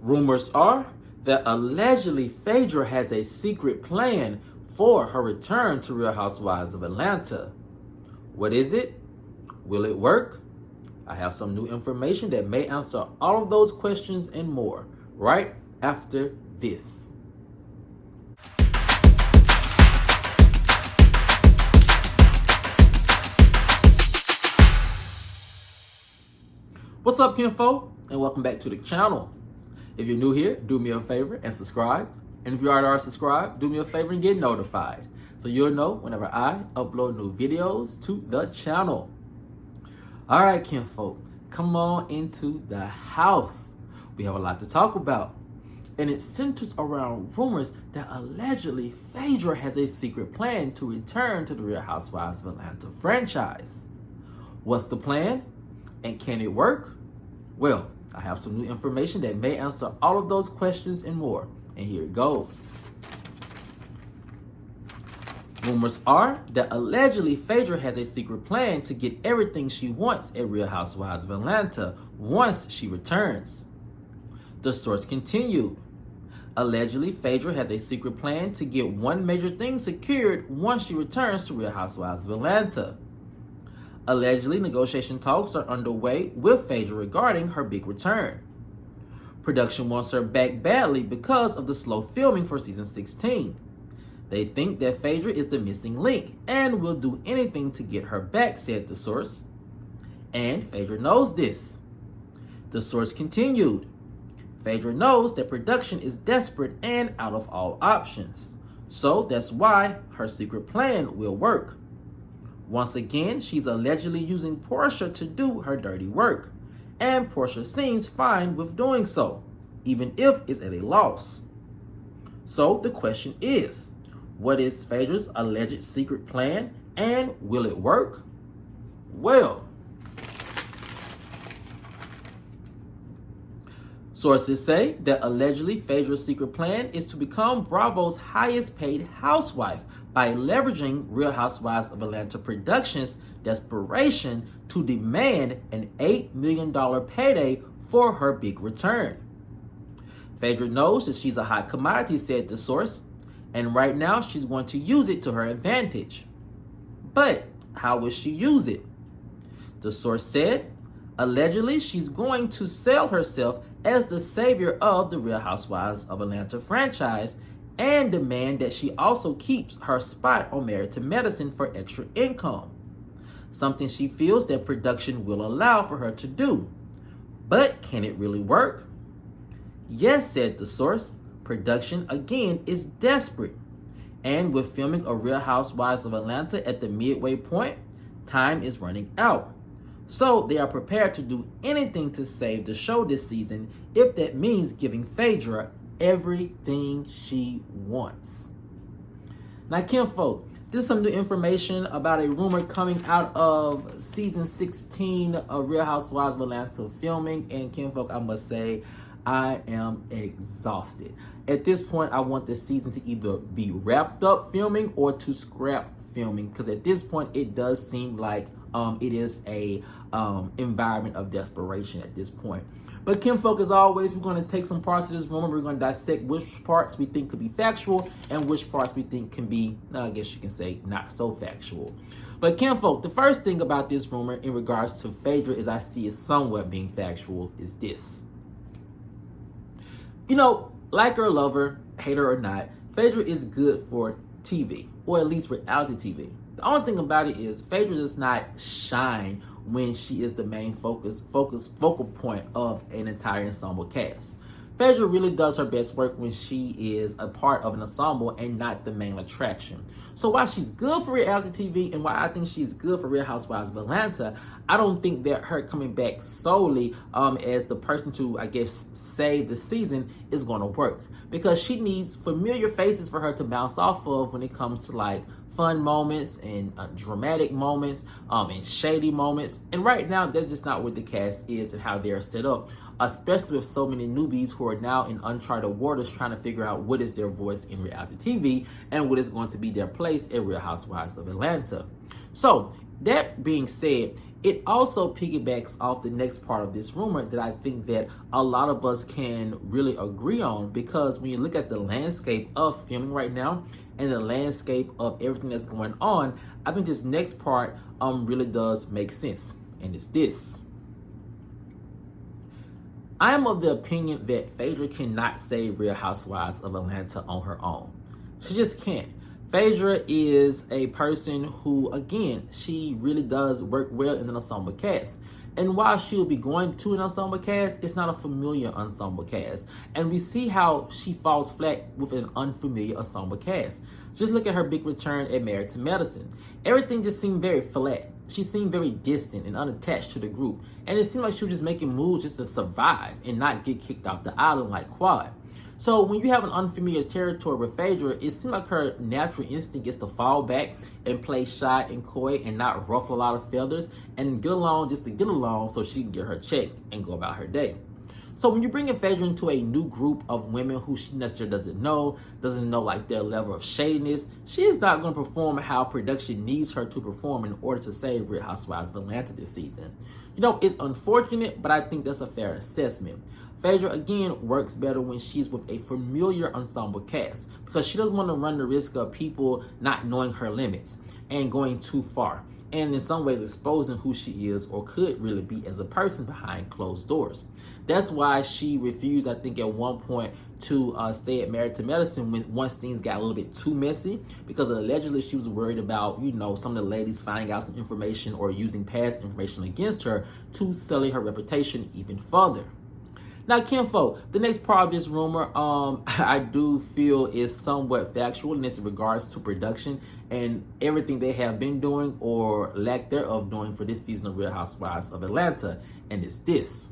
Rumors are that allegedly Phaedra has a secret plan for her return to Real Housewives of Atlanta. What is it? Will it work? I have some new information that may answer all of those questions and more right after this. What's up, kinfolk, and welcome back to the channel. If you're new here, do me a favor and subscribe. And if you already are subscribed, do me a favor and get notified so you'll know whenever I upload new videos to the channel. All right, kinfolk, come on into the house. We have a lot to talk about, and it centers around rumors that allegedly Phaedra has a secret plan to return to the Real Housewives of Atlanta franchise. What's the plan, and can it work? Well, I have some new information that may answer all of those questions and more, and here it goes. Rumors are that allegedly Phaedra has a secret plan to get everything she wants at Real Housewives of Atlanta once she returns. The source continued. Allegedly, Phaedra has a secret plan to get one major thing secured once she returns to Real Housewives of Atlanta. Allegedly, negotiation talks are underway with Phaedra regarding her big return. Production wants her back badly because of the slow filming for season 16. They think that Phaedra is the missing link and will do anything to get her back, said the source. And Phaedra knows this. The source continued. Phaedra knows that production is desperate and out of all options. So that's why her secret plan will work. Once again, she's allegedly using Porsha to do her dirty work, and Porsha seems fine with doing so, even if it's at a loss. So the question is, what is Phaedra's alleged secret plan, and will it work? Well, sources say that allegedly Phaedra's secret plan is to become Bravo's highest paid housewife by leveraging Real Housewives of Atlanta Productions' desperation to demand an $8 million payday for her big return. Phaedra knows that she's a hot commodity, said the source, and right now she's going to use it to her advantage. But how will she use it? The source said, allegedly she's going to sell herself as the savior of the Real Housewives of Atlanta franchise and demand that she also keeps her spot on Married to Medicine for extra income, something she feels that production will allow for her to do. But can it really work? Yes, said the source. Production, again, is desperate. And with filming of Real Housewives of Atlanta at the midway point, time is running out. So they are prepared to do anything to save the show this season if that means giving Phaedra everything she wants. Now, kinfolk, this is some new information about a rumor coming out of season 16 of Real Housewives of Atlanta filming. And kinfolk, I must say, I am exhausted. At this point, I want the season to either be wrapped up filming or to scrap filming, because at this point, it does seem like it is a environment of desperation at this point. But kinfolk, as always, we're going to take some parts of this rumor. We're going to dissect which parts we think could be factual and which parts we think can be, I guess you can say, not so factual. But kinfolk, the first thing about this rumor in regards to Phaedra is I see is somewhat being factual is this. You know, like her or love her, hate her or not, Phaedra is good for TV, or at least reality TV. The only thing about it is Phaedra does not shine when she is the main focal point of an entire ensemble cast. Phaedra really does her best work when she is a part of an ensemble and not the main attraction. So while she's good for reality TV and while I think she's good for Real Housewives of Atlanta, I don't think that her coming back solely as the person to, I guess, save the season is going to work. Because she needs familiar faces for her to bounce off of when it comes to like fun moments and dramatic moments and shady moments. And right now, that's just not what the cast is and how they're set up, especially with so many newbies who are now in uncharted waters trying to figure out what is their voice in reality TV and what is going to be their place at Real Housewives of Atlanta. So That being said, it also piggybacks off the next part of this rumor that I think that a lot of us can really agree on, because when you look at the landscape of filming right now and the landscape of everything that's going on, I think this next part really does make sense. And it's this. I am of the opinion that Phaedra cannot save Real Housewives of Atlanta on her own. She just can't. Phaedra is a person who, again, she really does work well in an ensemble cast. And while she'll be going to an ensemble cast, it's not a familiar ensemble cast. And we see how she falls flat with an unfamiliar ensemble cast. Just look at her big return at Married to Medicine. Everything just seemed very flat. She seemed very distant and unattached to the group. And it seemed like she was just making moves just to survive and not get kicked off the island like Quad. So when you have an unfamiliar territory with Phaedra, it seems like her natural instinct is to fall back and play shy and coy and not ruffle a lot of feathers and get along just to get along so she can get her check and go about her day. So when you bring in Phaedra into a new group of women who she necessarily doesn't know like their level of shadiness, she is not going to perform how production needs her to perform in order to save Real Housewives of Atlanta this season. You know, it's unfortunate, but I think that's a fair assessment. Phaedra, again, works better when she's with a familiar ensemble cast, because she doesn't want to run the risk of people not knowing her limits and going too far, and in some ways exposing who she is or could really be as a person behind closed doors. That's why she refused, I think, at one point to stay at Married to Medicine once things got a little bit too messy, because allegedly she was worried about, you know, some of the ladies finding out some information or using past information against her to sully her reputation even further. Now, Kinfo, the next part of this rumor, I do feel is somewhat factual, and it's in regards to production and everything they have been doing or lack thereof doing for this season of Real Housewives of Atlanta, and it's this.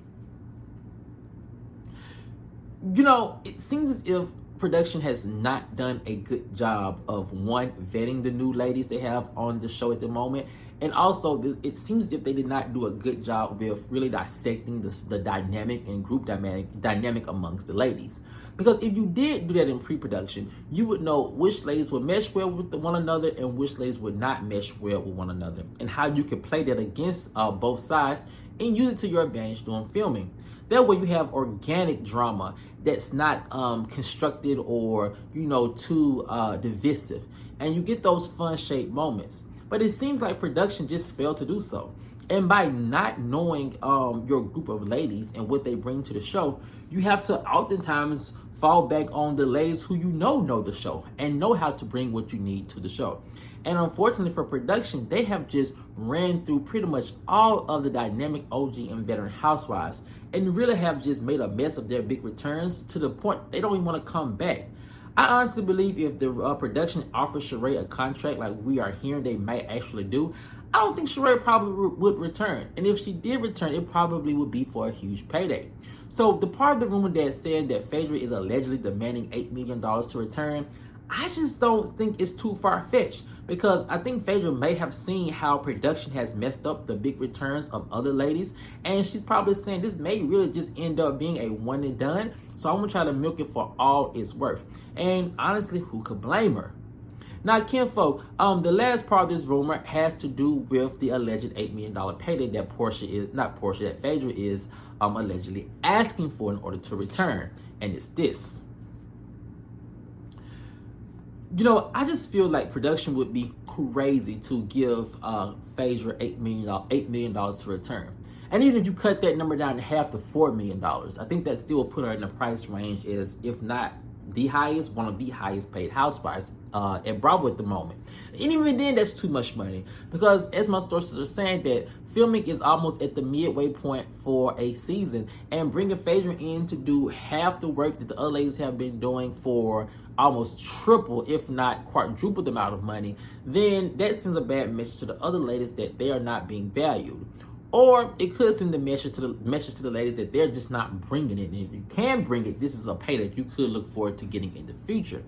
You know, it seems as if production has not done a good job of, one, vetting the new ladies they have on the show at the moment, and also it seems as if they did not do a good job with really dissecting the dynamic and group dynamic amongst the ladies. Because if you did do that in pre-production, you would know which ladies would mesh well with one another and which ladies would not mesh well with one another, and how you could play that against both sides and use it to your advantage during filming. That way you have organic drama that's not constructed or, you know, too divisive. And you get those fun-shaped moments. But it seems like production just failed to do so. And by not knowing your group of ladies and what they bring to the show, you have to oftentimes fall back on the ladies who you know the show and know how to bring what you need to the show. And unfortunately for production, they have just ran through pretty much all of the dynamic OG and veteran housewives and really have just made a mess of their big returns to the point they don't even want to come back. I honestly believe if the production offers Sheree a contract like we are hearing they might actually do, I don't think Sheree probably would return. And if she did return, it probably would be for a huge payday. So the part of the rumor that said that Phaedra is allegedly demanding $8 million to return, I just don't think it's too far-fetched, because I think Phaedra may have seen how production has messed up the big returns of other ladies, and she's probably saying this may really just end up being a one and done, so I'm gonna try to milk it for all it's worth. And honestly, who could blame her? Now, Kinfolk, the last part of this rumor has to do with the alleged $8 million payday that that Phaedra is allegedly asking for in order to return, and it's this. You know, I just feel like production would be crazy to give Phaedra $8 million to return. And even if you cut that number down to half to $4 million, I think that still will put her in the price range as, if not the highest, one of the highest paid housewives at Bravo at the moment. And even then, that's too much money, because as my sources are saying, that filming is almost at the midway point for a season, and bringing Phaedra in to do half the work that the other ladies have been doing for almost triple, if not quadruple the amount of money, then that sends a bad message to the other ladies that they are not being valued. Or it could send the message to the ladies that they're just not bringing it. And if you can bring it, this is a pay that you could look forward to getting in the future.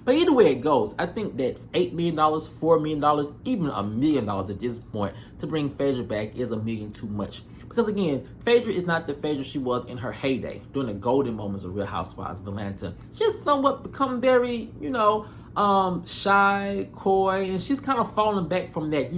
But either way it goes, I think that $8 million, $4 million, even $1 million at this point to bring Phaedra back is $1 million too much. Because again, Phaedra is not the Phaedra she was in her heyday, during the golden moments of Real Housewives of Atlanta. She's somewhat become very, shy, coy, and she's kind of falling back from that,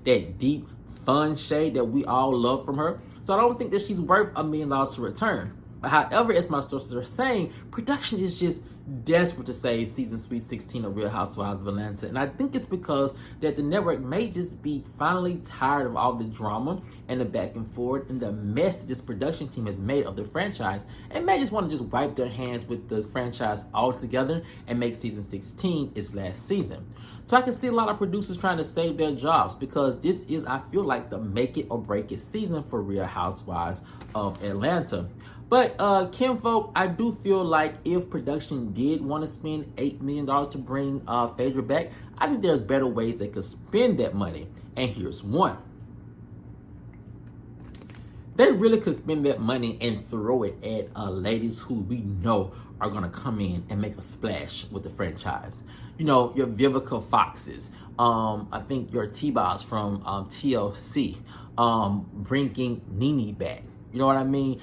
that deep, fun shade that we all love from her. So I don't think that she's worth $1 million to return. However, as my sources are saying, production is just desperate to save season Sweet 16 of Real Housewives of Atlanta. And I think it's because that the network may just be finally tired of all the drama and the back and forth and the mess that this production team has made of the franchise, and may just want to just wipe their hands with the franchise altogether and make season 16 its last season. So I can see a lot of producers trying to save their jobs, because this is, I feel like, the make it or break it season for Real Housewives of Atlanta. But kinfolk, I do feel like if production did want to spend $8 million to bring Phaedra back, I think there's better ways they could spend that money. And here's one. They really could spend that money and throw it at ladies who we know are going to come in and make a splash with the franchise. Your Vivica Foxes, I think your T-Boss from TLC, bringing Nene back. You know what I mean?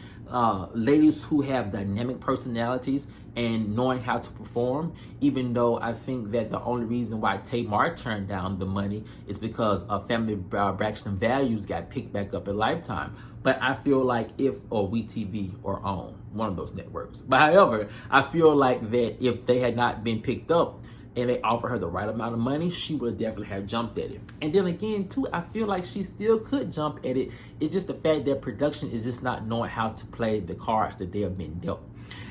Ladies who have dynamic personalities and knowing how to perform, even though I think that the only reason why Tamar turned down the money is because Family Braxton Values got picked back up at Lifetime. But I feel like or WeTV or OWN, one of those networks. But however, I feel like that if they had not been picked up and they offered her the right amount of money, she would definitely have jumped at it. And then again, too, I feel like she still could jump at it. It's just the fact that production is just not knowing how to play the cards that they have been dealt.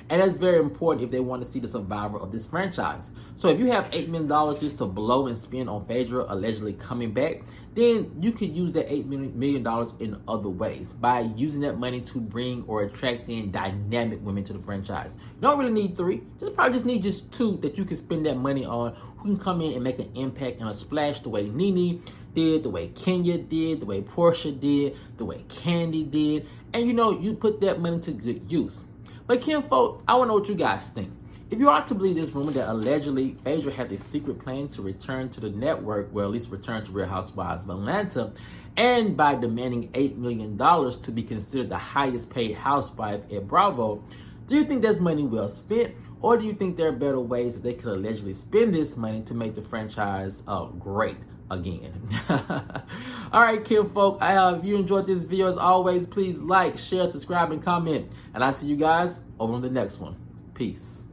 And that's very important if they want to see the survivor of this franchise. So if you have $8 million just to blow and spend on Phaedra allegedly coming back, then you could use that $8 million in other ways by using that money to bring or attract in dynamic women to the franchise. You don't really need 3, probably just need 2 that you can spend that money on, who can come in and make an impact and a splash the way Nene did, the way Kenya did, the way Porsha did, the way Candy did. And you put that money to good use. But kinfolk, I want to know what you guys think. If you are to believe this rumor that allegedly Phaedra has a secret plan to return to the network, well, at least return to Real Housewives of Atlanta, and by demanding $8 million to be considered the highest paid housewife at Bravo, do you think that's money well spent? Or do you think there are better ways that they could allegedly spend this money to make the franchise great again? All right, kinfolk, if you enjoyed this video, as always, please like, share, subscribe, and comment. And I'll see you guys over on the next one. Peace.